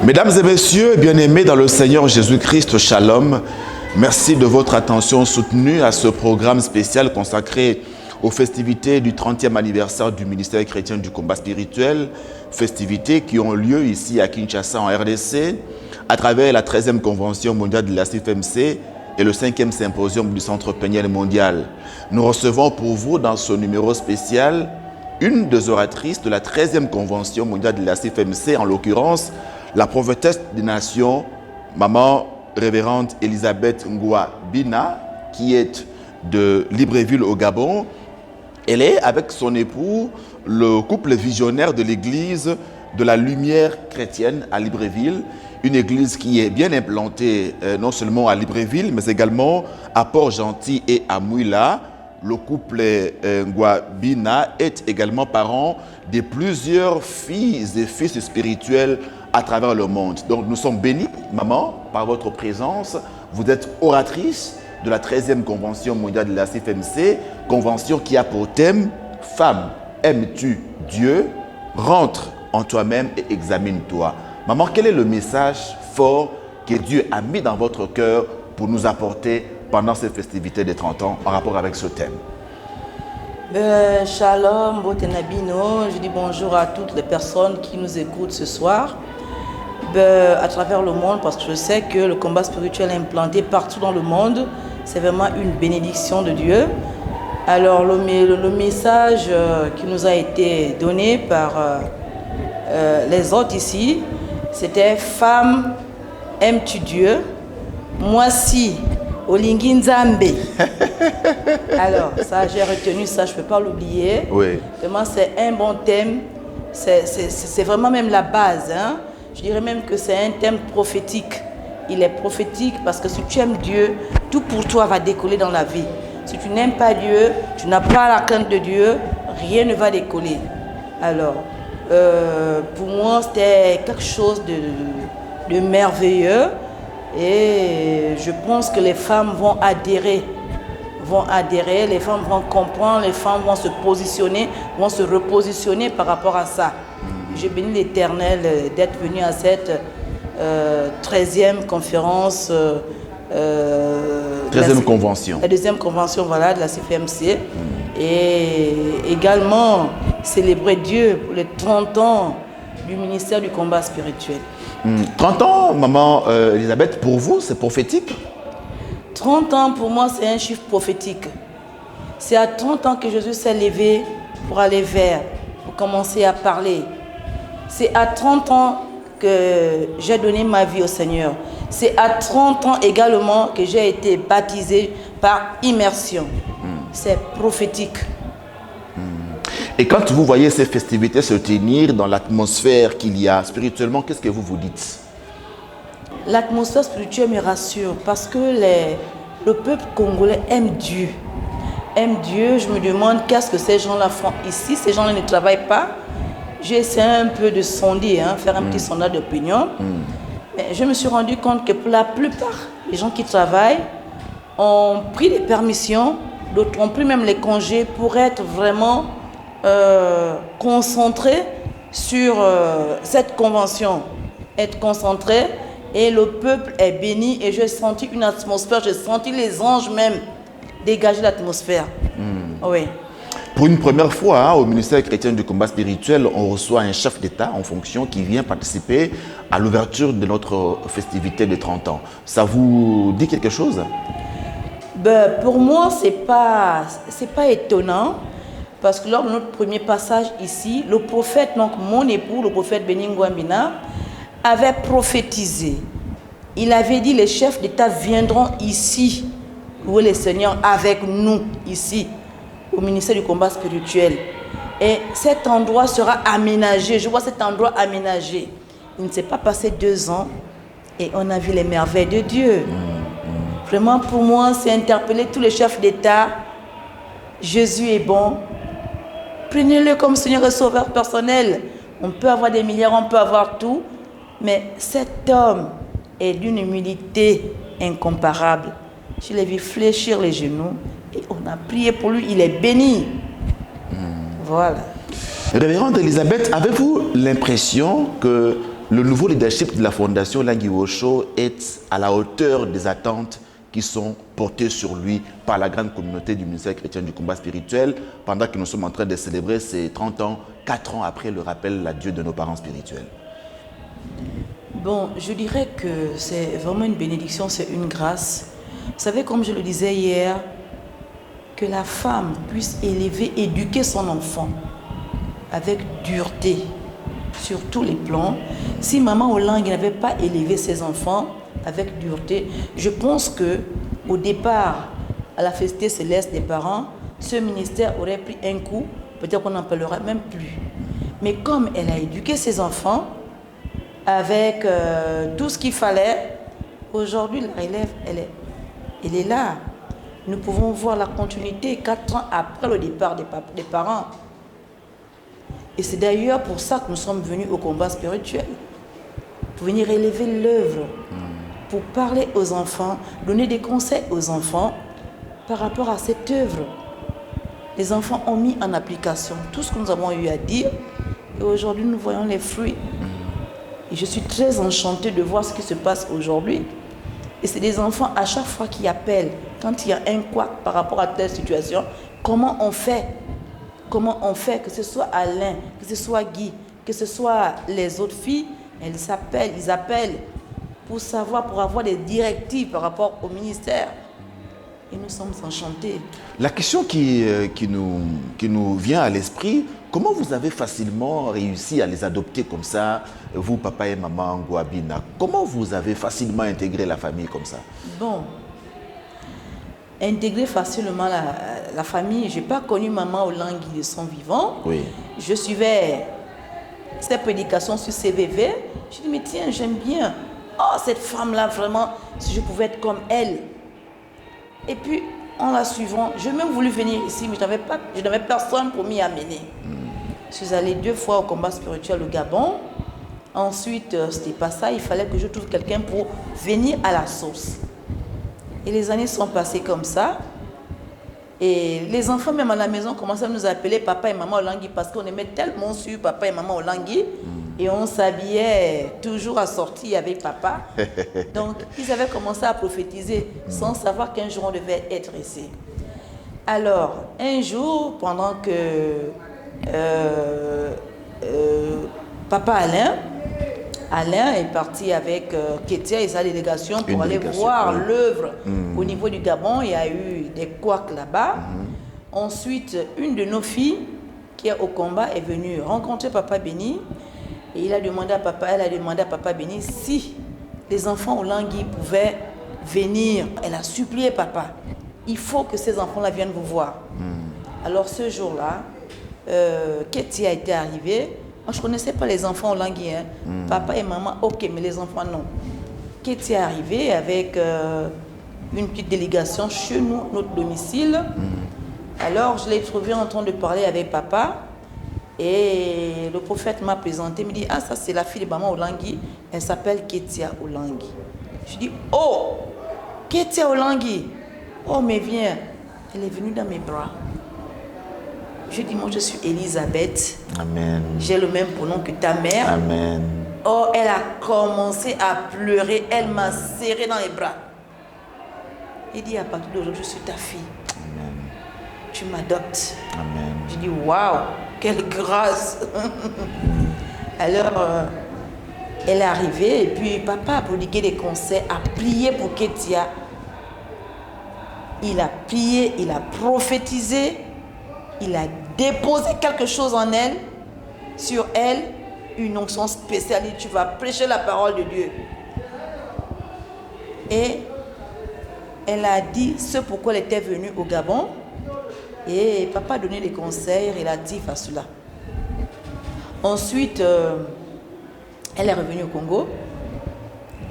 Mesdames et messieurs, bien-aimés dans le Seigneur Jésus-Christ, shalom. Merci de votre attention soutenue à ce programme spécial consacré aux festivités du 30e anniversaire du ministère chrétien du combat spirituel, festivités qui ont lieu ici à Kinshasa en RDC, à travers la 13e convention mondiale de la CFMC et le 5e symposium du Centre Peniel mondial. Nous recevons pour vous dans ce numéro spécial une des oratrices de la 13e convention mondiale de la CFMC, en l'occurrence la prophétesse des nations, maman révérende Elisabeth Ngoua Bina, qui est de Libreville au Gabon. Elle est avec son époux le couple visionnaire de l'église de la Lumière chrétienne à Libreville, une église qui est bien implantée non seulement à Libreville, mais également à Port-Gentil et à Mouila. Le couple Ngoua Bina est également parent de plusieurs filles et fils spirituels à travers le monde. Donc nous sommes bénis, maman, par votre présence. Vous êtes oratrice de la 13e convention mondiale de la CFMC, convention qui a pour thème « Femme, aimes-tu Dieu? Rentre en toi-même et examine-toi ». Maman, quel est le message fort que Dieu a mis dans votre cœur pour nous apporter pendant ces festivités des 30 ans en rapport avec ce thème? Shalom, Botenabino, je dis bonjour à toutes les personnes qui nous écoutent ce soir à travers le monde, parce que je sais que le combat spirituel est implanté partout dans le monde. C'est vraiment une bénédiction de Dieu. Alors le message qui nous a été donné par les hôtes ici, c'était « Femme, aimes-tu Dieu? Moi si, Olingi Nzambe ». Alors ça, j'ai retenu ça, je ne peux pas l'oublier. Oui. Vraiment, c'est un bon thème. C'est vraiment même la base, hein. Je dirais même que c'est un thème prophétique. Il est prophétique parce que si tu aimes Dieu, tout pour toi va décoller dans la vie. Si tu n'aimes pas Dieu, tu n'as pas la crainte de Dieu, rien ne va décoller. Alors, pour moi, c'était quelque chose de merveilleux. Et je pense que les femmes vont adhérer, les femmes vont comprendre, les femmes vont se positionner, vont se repositionner par rapport à ça. Je bénis l'Éternel d'être venu à cette 13e conférence. 13e convention. La deuxième convention, voilà, de la CFMC. Et également célébrer Dieu pour les 30 ans du ministère du combat spirituel. 30 ans, maman Elisabeth, pour vous, c'est prophétique? 30 ans, pour moi, c'est un chiffre prophétique. C'est à 30 ans que Jésus s'est levé pour aller vers, pour commencer à parler. C'est à 30 ans que j'ai donné ma vie au Seigneur. C'est à 30 ans également que j'ai été baptisé par immersion. C'est prophétique. Et quand vous voyez ces festivités se tenir dans l'atmosphère qu'il y a spirituellement, qu'est-ce que vous vous dites? L'atmosphère spirituelle me rassure parce que le peuple congolais aime Dieu. Aime Dieu. Je me demande qu'est-ce que ces gens-là font ici. Ces gens-là ne travaillent pas. J'ai essayé un peu de sonder, faire un petit sondage d'opinion. Mais je me suis rendu compte que pour la plupart des gens qui travaillent ont pris des permissions, d'autres ont pris même les congés pour être vraiment concentrés sur cette convention. Être concentrés, et le peuple est béni, et j'ai senti une atmosphère, j'ai senti les anges même dégager l'atmosphère. Oui. Pour une première fois, au ministère chrétien du combat spirituel, on reçoit un chef d'État en fonction qui vient participer à l'ouverture de notre festivité de 30 ans. Ça vous dit quelque chose? Pour moi, c'est pas étonnant, parce que lors de notre premier passage ici, le prophète, donc mon époux, le prophète Béni Ngoua Bina, avait prophétisé. Il avait dit, les chefs d'État viendront ici, louer le Seigneur avec nous ici, au ministère du combat spirituel. Et cet endroit sera aménagé. Je vois cet endroit aménagé. Il ne s'est pas passé 2 ans et on a vu les merveilles de Dieu. Vraiment, pour moi, c'est interpeller tous les chefs d'État. Jésus est bon. Prenez-le comme Seigneur et Sauveur personnel. On peut avoir des milliards, on peut avoir tout. Mais cet homme est d'une humilité incomparable. Je l'ai vu fléchir les genoux. Et on a prié pour lui, il est béni. Voilà. Révérende Elisabeth, avez-vous l'impression que le nouveau leadership de la Fondation Lingui Osho est à la hauteur des attentes qui sont portées sur lui par la grande communauté du ministère chrétien du combat spirituel, pendant que nous sommes en train de célébrer ces 30 ans, 4 ans après le rappel à Dieu de nos parents spirituels? Bon, je dirais que c'est vraiment une bénédiction, c'est une grâce. Vous savez, comme je le disais hier, que la femme puisse élever, éduquer son enfant avec dureté sur tous les plans. Si maman Olangi n'avait pas élevé ses enfants avec dureté, je pense que au départ, à la félicité céleste des parents, ce ministère aurait pris un coup, peut-être qu'on n'en parlera même plus. Mais comme elle a éduqué ses enfants avec tout ce qu'il fallait, aujourd'hui la relève, elle est là. Nous pouvons voir la continuité 4 ans après le départ des parents. Et c'est d'ailleurs pour ça que nous sommes venus au combat spirituel. Pour venir élever l'œuvre, pour parler aux enfants, donner des conseils aux enfants par rapport à cette œuvre. Les enfants ont mis en application tout ce que nous avons eu à dire et aujourd'hui nous voyons les fruits. Et je suis très enchantée de voir ce qui se passe aujourd'hui. Et c'est des enfants à chaque fois qui appellent, quand il y a un couac par rapport à telle situation, comment on fait? Comment on fait, que ce soit Alain, que ce soit Guy, que ce soit les autres filles, ils appellent pour savoir, pour avoir des directives par rapport au ministère. Et nous sommes enchantés. La question qui nous vient à l'esprit, comment vous avez facilement réussi à les adopter comme ça, vous, papa et maman Ngouabina? Comment vous avez facilement intégré la famille comme ça? Bon, intégrer facilement la famille. Je n'ai pas connu maman Olangi de son vivant. Oui. Je suivais ses prédications sur CVV. Je dis, mais tiens, j'aime bien. Oh, cette femme-là, vraiment, si je pouvais être comme elle. Et puis, en la suivant, j'ai même voulu venir ici, mais je n'avais personne pour m'y amener. Je suis allée 2 fois au combat spirituel au Gabon. Ensuite, c'était pas ça. Il fallait que je trouve quelqu'un pour venir à la source. Et les années sont passées comme ça. Et les enfants, même à la maison, commençaient à nous appeler papa et maman Olangi parce qu'on aimait tellement sur papa et maman Olangi. Et on s'habillait toujours assortis avec papa. Donc, ils avaient commencé à prophétiser sans savoir qu'un jour on devait être ici. Alors, un jour, pendant que papa Alain est parti avec Ketia et sa délégation pour aller voir l'œuvre au niveau du Gabon. Il y a eu des couacs là-bas. Ensuite, une de nos filles qui est au combat est venue rencontrer Papa Béni. Et elle a demandé à Papa Béni si les enfants Olangi pouvaient venir. Elle a supplié Papa. Il faut que ces enfants-là viennent vous voir. Alors ce jour-là, Ketia était arrivée. Moi, je ne connaissais pas les enfants Olangi. Papa et maman, ok, mais les enfants, non. Ketia est arrivée avec une petite délégation chez nous, notre domicile. Alors, je l'ai trouvé en train de parler avec papa. Et le prophète m'a présenté, il me dit, ah, ça c'est la fille de maman Olangi, elle s'appelle Ketia Olangi. Je dis, oh, Ketia Olangi, oh, mais viens. Elle est venue dans mes bras. Je dis, moi je suis Elisabeth. Amen. J'ai le même prénom que ta mère. Amen. Oh, elle a commencé à pleurer, elle m'a serré dans les bras. Il dit, à partir d'aujourd'hui, je suis ta fille. Amen. Tu m'adoptes. Amen. Je dis, waouh, quelle grâce. Alors, elle est arrivée et puis papa a prodigué des conseils, a prié pour Ketia. Il a prié, il a prophétisé, il a déposé quelque chose en elle, sur elle, une onction spéciale. Il dit, tu vas prêcher la parole de Dieu. Et elle a dit ce pourquoi elle était venue au Gabon. Et papa a donné des conseils relatifs à cela. Ensuite, elle est revenue au Congo.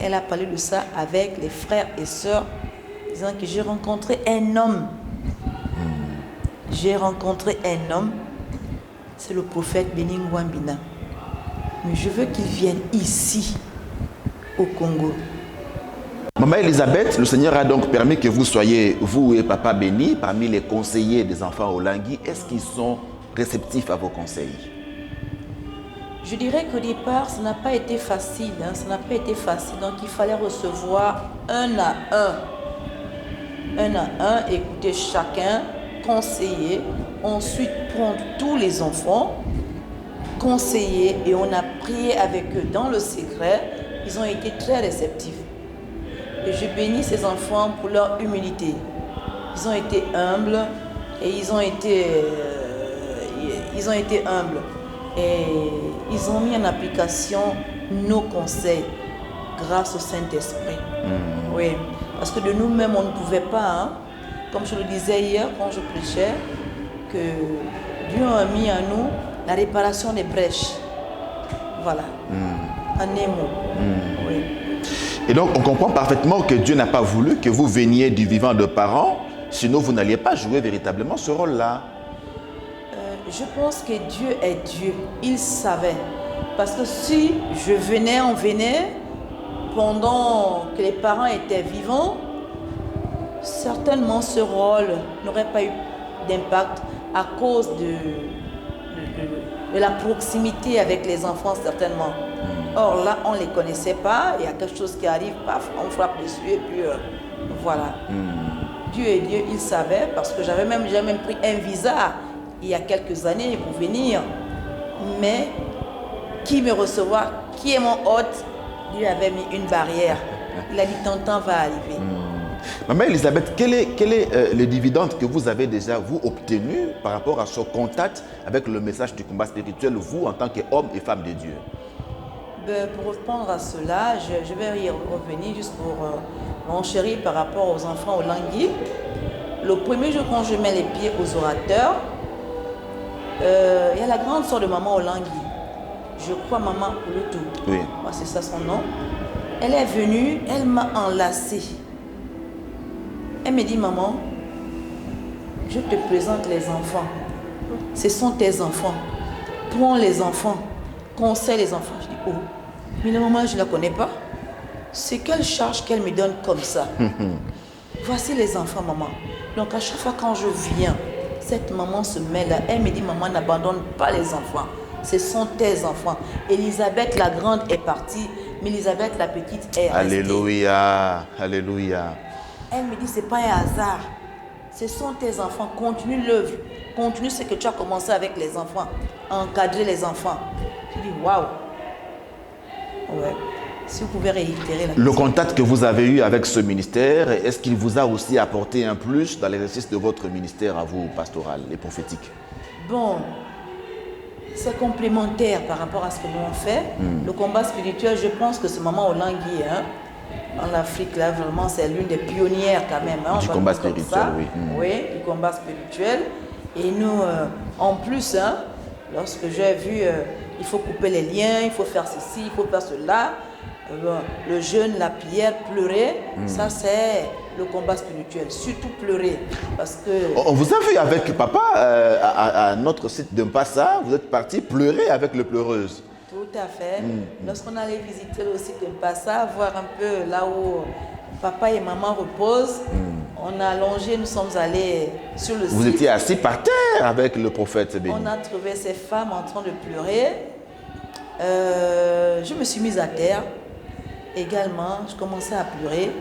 Elle a parlé de ça avec les frères et sœurs, disant que j'ai rencontré un homme. J'ai rencontré un homme, c'est le prophète Béni Ngouabina. Mais je veux qu'il vienne ici, au Congo. Maman Elisabeth, le Seigneur a donc permis que vous soyez, vous et Papa Béni, parmi les conseillers des enfants Olangi. Est-ce qu'ils sont réceptifs à vos conseils? Je dirais qu'au départ, ça n'a pas été facile. Ça n'a pas été facile. Donc, il fallait recevoir un à un, écouter chacun, conseiller, ensuite prendre tous les enfants, conseiller, et on a prié avec eux dans le secret. Ils ont été très réceptifs. Et je bénis ces enfants pour leur humilité. Ils ont été humbles et ils ont été humbles. Et ils ont mis en application nos conseils grâce au Saint-Esprit. Oui, parce que de nous-mêmes, on ne pouvait pas, comme je le disais hier quand je prêchais, que Dieu a mis à nous la réparation des brèches. Voilà, en un mot. Oui. Et donc, on comprend parfaitement que Dieu n'a pas voulu que vous veniez du vivant de parents, sinon vous n'alliez pas jouer véritablement ce rôle-là. Je pense que Dieu est Dieu. Il savait. Parce que si on venait pendant que les parents étaient vivants, certainement ce rôle n'aurait pas eu d'impact à cause de la proximité avec les enfants, certainement. Or là, on ne les connaissait pas. Il y a quelque chose qui arrive, paf, on frappe dessus et puis voilà. Dieu est Dieu, il savait, parce que j'ai même pris un visa il y a quelques années pour venir. Mais qui me recevoir, qui est mon hôte, Dieu avait mis une barrière. Il a dit ton temps va arriver. Maman Elisabeth, quel est le dividende que vous avez déjà vous obtenu par rapport à ce contact avec le message du combat spirituel, vous en tant qu'homme et femme de Dieu? Pour répondre à cela, je vais y revenir juste pour m'enchérir par rapport aux enfants au Langui. Le premier jour quand je mets les pieds aux orateurs, il y a la grande sœur de maman au Langui. Je crois maman Olutu. Oui. C'est ça son nom. Elle est venue, elle m'a enlacée. Elle me dit, maman, je te présente les enfants. Ce sont tes enfants. Prends les enfants. Conseille les enfants. Je dis, oh, mais la maman, je ne la connais pas. C'est quelle charge qu'elle me donne comme ça. Voici les enfants, maman. Donc à chaque fois quand je viens, cette maman se met là. Elle me dit, maman, n'abandonne pas les enfants. Ce sont tes enfants. Elisabeth la grande est partie, mais Elisabeth la petite est restée. Alléluia, alléluia. Elle me dit, ce n'est pas un hasard. Ce sont tes enfants. Continue l'œuvre. Continue ce que tu as commencé avec les enfants. Encadrer les enfants. Je dis, waouh. Ouais. Si vous pouvez réitérer la question. Le contact que vous avez eu avec ce ministère, est-ce qu'il vous a aussi apporté un plus dans l'exercice de votre ministère à vous, pastoral et prophétique? Bon, c'est complémentaire par rapport à ce que nous on fait. Le combat spirituel, je pense que ce moment au Langui, en Afrique, là, vraiment, c'est l'une des pionnières quand même. Du combat spirituel, oui. Oui, du combat spirituel. Et nous, en plus, lorsque j'ai vu, il faut couper les liens, il faut faire ceci, il faut faire cela, le jeûne, la prière, pleurer, ça c'est le combat spirituel. Surtout pleurer. Parce que... On vous a vu avec papa à notre site de Mpassa, vous êtes parti pleurer avec le pleureuse. Tout à fait. Lorsqu'on allait visiter le site de Mpassa, voir un peu là où papa et maman reposent, on a allongé, nous sommes allés sur le site. Vous étiez assis par terre avec le prophète béni. On a trouvé ces femmes en train de pleurer. Je me suis mise à terre. Également, je commençais à pleurer.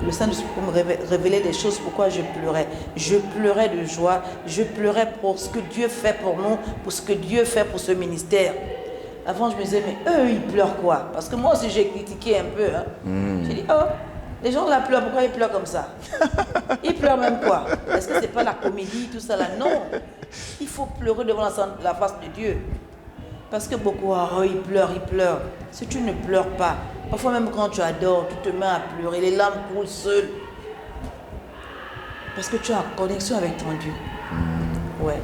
Le Saint-Esprit pour me révéler des choses, pourquoi je pleurais. Je pleurais de joie, je pleurais pour ce que Dieu fait pour nous, pour ce que Dieu fait pour ce ministère. Avant, je me disais, mais eux, ils pleurent quoi? Parce que moi aussi, j'ai critiqué un peu. J'ai dit, oh, les gens la pleurent, pourquoi ils pleurent comme ça? Ils pleurent même quoi? Est-ce que c'est pas la comédie, tout ça là? Non. Il faut pleurer devant la face de Dieu. Parce que beaucoup, ils pleurent. Si tu ne pleures pas, parfois même quand tu adores, tu te mets à pleurer, les larmes coulent seules. Parce que tu as connexion avec ton Dieu. Ouais.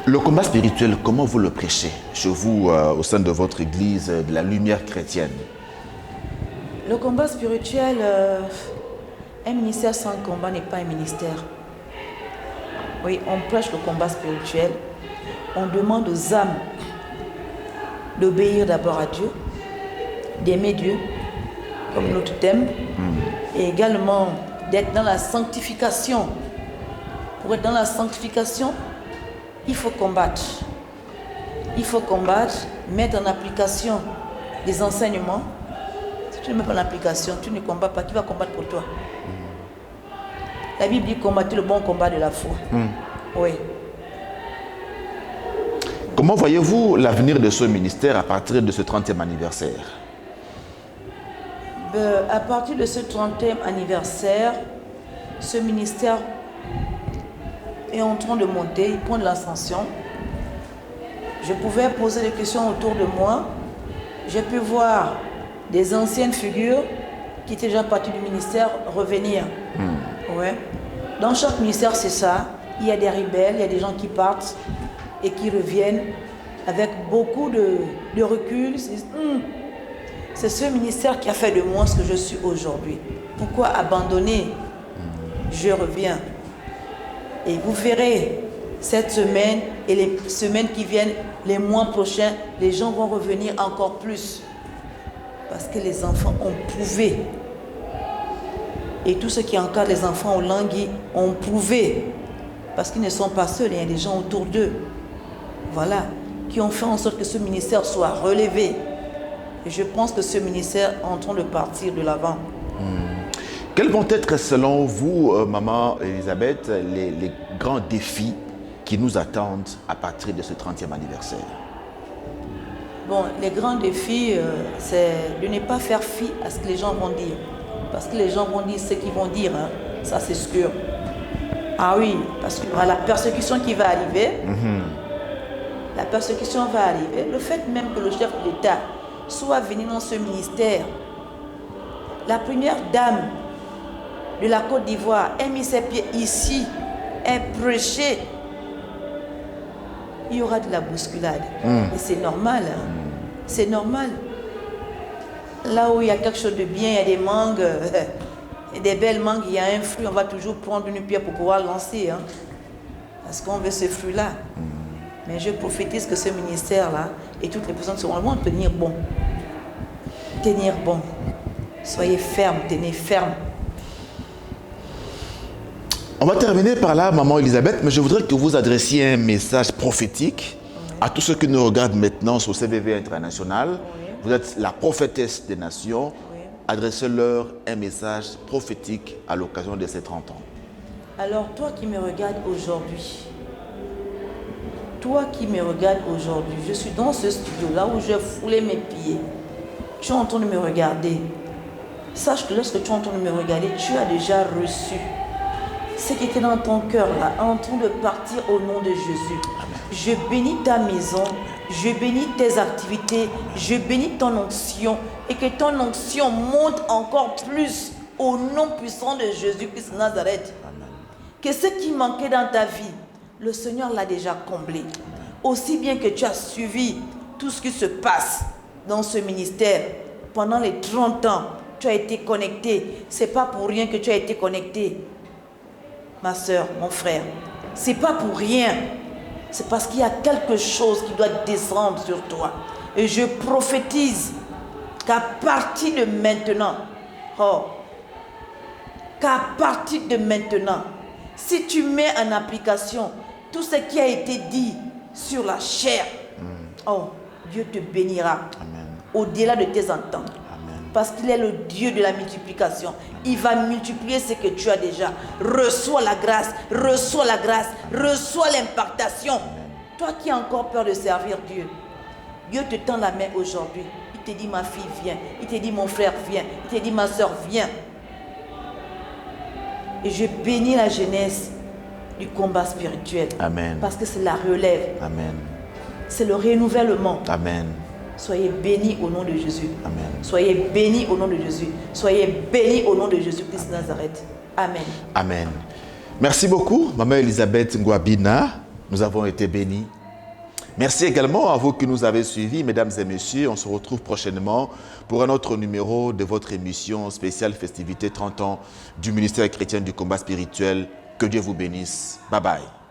Le combat spirituel, comment vous le prêchez chez vous, au sein de votre église de la lumière chrétienne? Le combat spirituel, un ministère sans combat n'est pas un ministère. Oui, on prêche le combat spirituel. On demande aux âmes d'obéir d'abord à Dieu, d'aimer Dieu comme nous t'aime, et également d'être dans la sanctification. Pour être dans la sanctification, il faut combattre. il faut combattre, mettre en application des enseignements. Si tu ne mets pas en application, tu ne combats pas. Qui va combattre pour toi? La Bible dit combattre le bon combat de la foi. Oui. Comment voyez-vous l'avenir de ce ministère à partir de ce 30e anniversaire? À partir de ce 30e anniversaire, ce ministère est en train de monter, il prend de l'ascension. Je pouvais poser des questions autour de moi. J'ai pu voir des anciennes figures qui étaient déjà parties du ministère revenir. Ouais. Dans chaque ministère, c'est ça. Il y a des rebelles, il y a des gens qui partent et qui reviennent avec beaucoup de recul. C'est ce ministère qui a fait de moi ce que je suis aujourd'hui. Pourquoi abandonner? Je reviens. Et vous verrez, cette semaine et les semaines qui viennent, les mois prochains, les gens vont revenir encore plus. Parce que les enfants ont prouvé. Et tous ceux qui encadrent les enfants au Langui ont prouvé. Parce qu'ils ne sont pas seuls, il y a des gens autour d'eux. Voilà. Qui ont fait en sorte que ce ministère soit relevé. Et je pense que ce ministère est en train de partir de l'avant. Quels vont être, selon vous, Maman Elisabeth, les grands défis qui nous attendent à partir de ce 30e anniversaire? Bon, les grands défis, c'est de ne pas faire fi à ce que les gens vont dire. Parce que les gens vont dire ce qu'ils vont dire, hein. Ça c'est sûr. Ah oui, parce qu'il y aura la persécution qui va arriver. La persécution va arriver. Le fait même que le chef de l'État soit venu dans ce ministère, la première dame de la Côte d'Ivoire a mis ses pieds ici, a prêché. Il y aura de la bousculade. Et c'est normal. Hein. C'est normal. Là où il y a quelque chose de bien, il y a des mangues, et des belles mangues, il y a un fruit, on va toujours prendre une pierre pour pouvoir lancer. Hein, parce qu'on veut ce fruit-là. Mais je prophétise que ce ministère-là et toutes les personnes seront tenir bon. Tenir bon. Soyez fermes, tenez ferme. On va terminer par là, Maman Elisabeth, mais je voudrais que vous adressiez un message prophétique à tous ceux qui nous regardent maintenant sur CVV International. Vous êtes la prophétesse des nations. Adressez-leur un message prophétique à l'occasion de ces 30 ans. Alors, toi qui me regardes aujourd'hui, je suis dans ce studio, là où je foulais mes pieds. Tu es en train de me regarder. Sache que lorsque tu es en train de me regarder, tu as déjà reçu ce qui était dans ton cœur, là, en train de partir au nom de Jésus. Je bénis ta maison, je bénis tes activités, je bénis ton onction et que ton onction monte encore plus au nom puissant de Jésus-Christ de Nazareth. Amen. Que ce qui manquait dans ta vie, le Seigneur l'a déjà comblé. Aussi bien que tu as suivi tout ce qui se passe dans ce ministère pendant les 30 ans, tu as été connecté. Ce n'est pas pour rien que tu as été connecté, ma soeur, mon frère. Ce n'est pas pour rien. C'est parce qu'il y a quelque chose qui doit descendre sur toi. Et je prophétise qu'à partir de maintenant, si tu mets en application tout ce qui a été dit sur la chair, Dieu te bénira au-delà de tes ententes. Parce qu'il est le Dieu de la multiplication. Il va multiplier ce que tu as déjà. Reçois la grâce, reçois l'impactation. Toi qui as encore peur de servir Dieu, Dieu te tend la main aujourd'hui. Il te dit ma fille viens, il te dit mon frère viens, il te dit ma soeur viens. Et je bénis la jeunesse du combat spirituel. Amen. Parce que c'est la relève. Amen. C'est le renouvellement. Amen. Soyez bénis au nom de Jésus. Amen. Soyez bénis au nom de Jésus. Soyez bénis au nom de Jésus-Christ de Nazareth. Amen. Amen. Merci beaucoup, Maman Elisabeth Ngouabina. Nous avons été bénis. Merci également à vous qui nous avez suivis, mesdames et messieurs. On se retrouve prochainement pour un autre numéro de votre émission spéciale Festivité 30 ans du ministère chrétien du combat spirituel. Que Dieu vous bénisse. Bye bye.